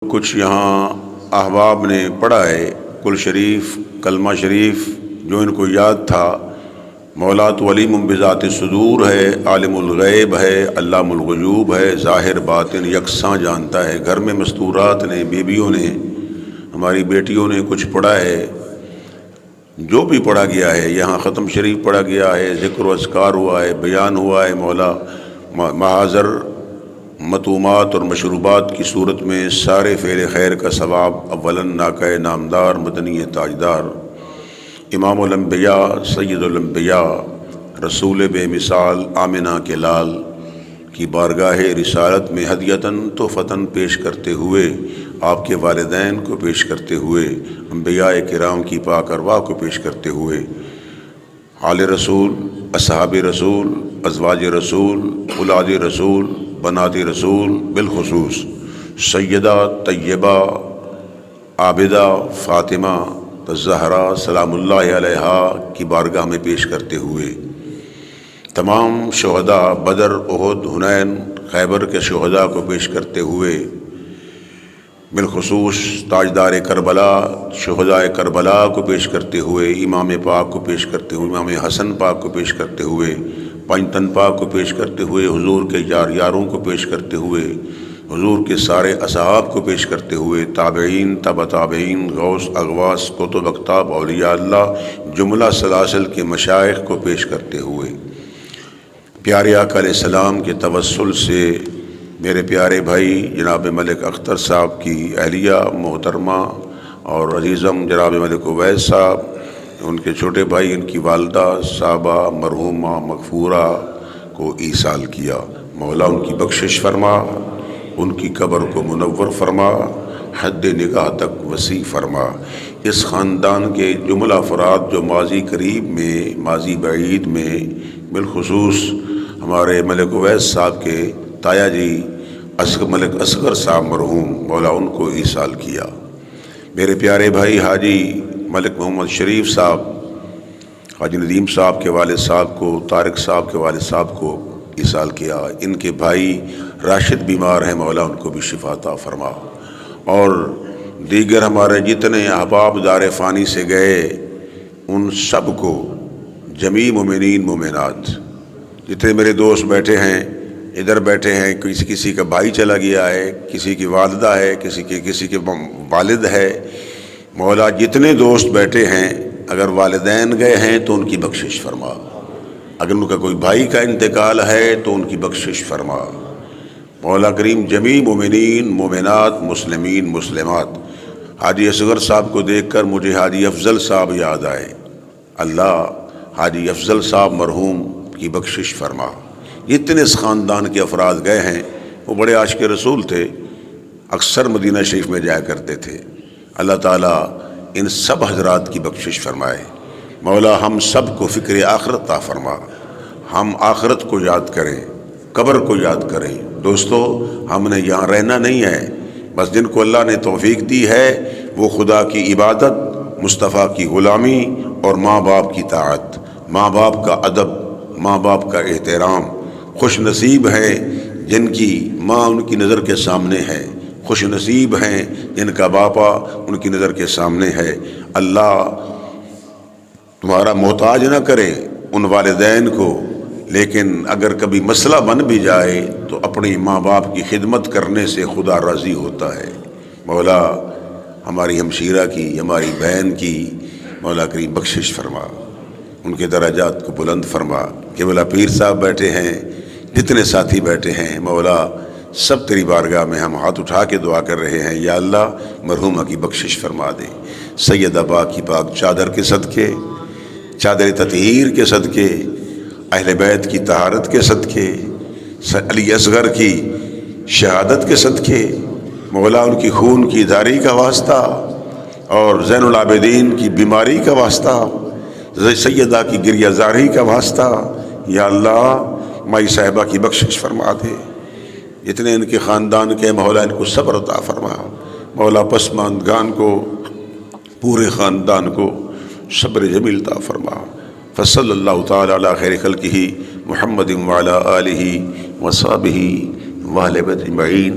کچھ یہاں احباب نے پڑھا ہے کل شریف کلمہ شریف جو ان کو یاد تھا۔ مولا تو علیم بذات صدور ہے، عالم الغیب ہے، علام الغیوب ہے، ظاہر باطن یکساں جانتا ہے۔ گھر میں مستورات نے، بیویوں نے، ہماری بیٹیوں نے کچھ پڑھا ہے، جو بھی پڑھا گیا ہے یہاں ختم شریف پڑھا گیا ہے، ذکر و اذکار ہوا ہے، بیان ہوا ہے۔ مولا محاذر مطعومات اور مشروبات کی صورت میں سارے فعل خیر کا ثواب اولاً ناقہ نامدار مدنی تاجدار امام الانبیاء سید الانبیاء رسول بے مثال آمنہ کے لال کی بارگاہ رسالت میں ہدیتاً تحفتاً پیش کرتے ہوئے، آپ کے والدین کو پیش کرتے ہوئے، انبیاء کرام کی پاک ارواح کو پیش کرتے ہوئے، آل رسول، اصحاب رسول، ازواج رسول، اولاد رسول، بنات رسول، بالخصوص سیدہ طیبہ عابدہ فاطمہ الزہرا سلام اللہ علیہا کی بارگاہ میں پیش کرتے ہوئے، تمام شہداء بدر، احد، حنین، خیبر کے شہداء کو پیش کرتے ہوئے، بالخصوص تاجدار کربلا شہداء کربلا کو پیش کرتے ہوئے، امام پاک کو پیش کرتے ہوئے، امام حسن پاک کو پیش کرتے ہوئے، پنجتن پاک کو پیش کرتے ہوئے، حضور کے یاروں کو پیش کرتے ہوئے، حضور کے سارے اصحاب کو پیش کرتے ہوئے، تابعین، تبع تابعین، غوث، اغواث، کتب، اقطاب، اولیاء اللہ، جملہ سلاسل کے مشائخ کو پیش کرتے ہوئے، پیارے آقا علیہ السلام کے توسل سے میرے پیارے بھائی جناب ملک اختر صاحب کی اہلیہ محترمہ اور عزیزم جناب ملک اویس صاحب، ان کے چھوٹے بھائی، ان کی والدہ صاحبہ مرحومہ مغفورہ کو ایصال کیا۔ مولا ان کی بخشش فرما، ان کی قبر کو منور فرما، حد نگاہ تک وسیع فرما۔ اس خاندان کے جملہ افراد جو ماضی قریب میں، ماضی بعید میں، بالخصوص ہمارے ملک اویس صاحب کے تایا جی ملک اصغر صاحب مرحوم، مولا ان کو ایصال کیا۔ میرے پیارے بھائی حاجی ملک محمد شریف صاحب، حاجی ندیم صاحب کے والد صاحب کو، طارق صاحب کے والد صاحب کو ایصال کیا۔ ان کے بھائی راشد بیمار ہیں، مولا ان کو بھی شفا عطا فرما، اور دیگر ہمارے جتنے احباب دار فانی سے گئے ان سب کو، جمیع مومنین مومنات، جتنے میرے دوست بیٹھے ہیں، ادھر بیٹھے ہیں، کسی کا بھائی چلا گیا ہے، کسی کی والدہ ہے، کسی کے والد ہے، مولا جتنے دوست بیٹھے ہیں، اگر والدین گئے ہیں تو ان کی بخشش فرما، اگر ان کا کوئی بھائی کا انتقال ہے تو ان کی بخشش فرما۔ مولا کریم جمیع مومنین مومنات مسلمین مسلمات، حاجی اصغر صاحب کو دیکھ کر مجھے حاجی افضل صاحب یاد آئے، اللہ حاجی افضل صاحب مرحوم کی بخشش فرما۔ جتنے اس خاندان کے افراد گئے ہیں وہ بڑے عاشق رسول تھے، اکثر مدینہ شریف میں جایا کرتے تھے۔ اللہ تعالیٰ ان سب حضرات کی بخشش فرمائے۔ مولا ہم سب کو فکر آخرت عطا فرما، ہم آخرت کو یاد کریں، قبر کو یاد کریں۔ دوستو، ہم نے یہاں رہنا نہیں ہے، بس جن کو اللہ نے توفیق دی ہے وہ خدا کی عبادت، مصطفیٰ کی غلامی اور ماں باپ کی طاعت، ماں باپ کا ادب، ماں باپ کا احترام۔ خوش نصیب ہیں جن کی ماں ان کی نظر کے سامنے ہے، خوش نصیب ہیں جن کا باپا ان کی نظر کے سامنے ہے۔ اللہ تمہارا محتاج نہ کرے ان والدین کو، لیکن اگر کبھی مسئلہ بن بھی جائے تو اپنی ماں باپ کی خدمت کرنے سے خدا راضی ہوتا ہے۔ مولا ہماری ہمشیرہ کی، ہماری بہن کی مولا کریم بخشش فرما، ان کے درجات کو بلند فرما۔ قبلہ پیر صاحب بیٹھے ہیں، جتنے ساتھی بیٹھے ہیں، مولا سب تیری بارگاہ میں ہم ہاتھ اٹھا کے دعا کر رہے ہیں، یا اللہ مرحومہ کی بخشش فرما دے۔ سیدہ پاک کی پاک چادر کے صدقے، چادر تطہیر کے صدقے، اہل بیت کی طہارت کے صدقے، علی اصغر کی شہادت کے صدقے، مولا ان کی خون کی داری کا واسطہ اور زین العابدین کی بیماری کا واسطہ، سیدہ کی گریہ زاری کا واسطہ، یا اللہ مائی صاحبہ کی بخشش فرما دے۔ جتنے ان کے خاندان کے، مولا ان کو صبر عطا فرما، مولا پسماندگان کو، پورے خاندان کو صبر جمیل عطا فرما۔ فصلی اللہ تعالی علی خیر خلقہ محمد وعلی آلہ وصحبہ وآلہ اجمعین۔